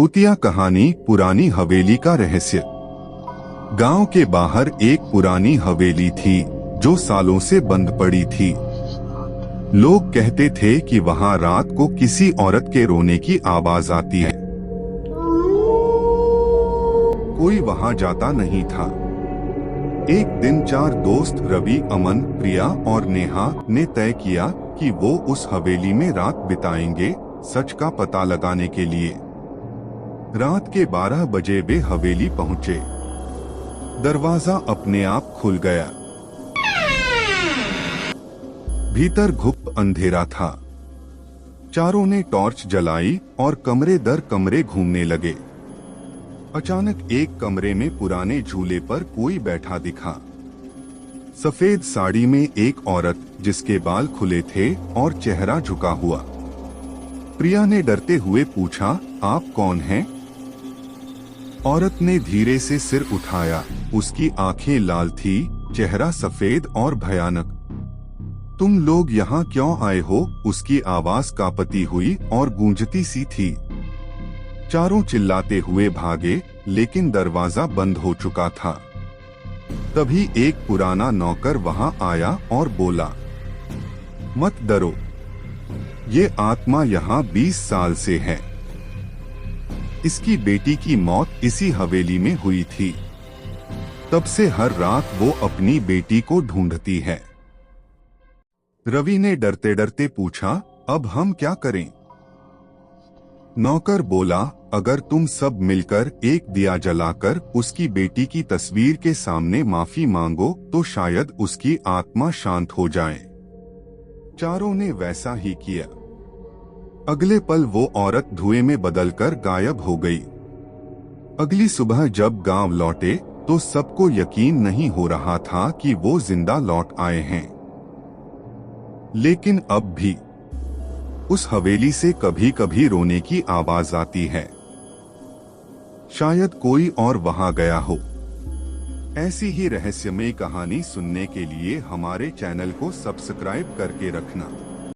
भूतिया कहानी पुरानी हवेली का रहस्य। गांव के बाहर एक पुरानी हवेली थी जो सालों से बंद पड़ी थी। लोग कहते थे कि वहां रात को किसी औरत के रोने की आवाज आती है। कोई वहां जाता नहीं था। एक दिन 4 दोस्त रवि, अमन, प्रिया और नेहा ने तय किया कि वो उस हवेली में रात बिताएंगे, सच का पता लगाने के लिए। रात के 12 बजे वे हवेली पहुंचे। दरवाजा अपने आप खुल गया। भीतर घुप अंधेरा था। चारों ने टॉर्च जलाई और कमरे दर कमरे घूमने लगे। अचानक एक कमरे में पुराने झूले पर कोई बैठा दिखा। सफेद साड़ी में एक औरत जिसके बाल खुले थे और चेहरा झुका हुआ। प्रिया ने डरते हुए पूछा, आप कौन हैं? औरत ने धीरे से सिर उठाया। उसकी आंखें लाल थी, चेहरा सफेद और भयानक। तुम लोग यहाँ क्यों आए हो? उसकी आवाज कांपती हुई और गूंजती सी थी। चारों चिल्लाते हुए भागे, लेकिन दरवाजा बंद हो चुका था। तभी एक पुराना नौकर वहां आया और बोला, मत डरो, ये आत्मा यहाँ 20 साल से है। इसकी बेटी की मौत इसी हवेली में हुई थी। तब से हर रात वो अपनी बेटी को ढूंढती है। रवि ने डरते डरते पूछा, अब हम क्या करें? नौकर बोला, अगर तुम सब मिलकर एक दिया जलाकर उसकी बेटी की तस्वीर के सामने माफी मांगो तो शायद उसकी आत्मा शांत हो जाए। चारों ने वैसा ही किया। अगले पल वो औरत धुएं में बदलकर गायब हो गई। अगली सुबह जब गांव लौटे तो सबको यकीन नहीं हो रहा था कि वो जिंदा लौट आए हैं। लेकिन अब भी उस हवेली से कभी कभी रोने की आवाज आती है। शायद कोई और वहां गया हो। ऐसी ही रहस्यमय कहानी सुनने के लिए हमारे चैनल को सब्सक्राइब करके रखना।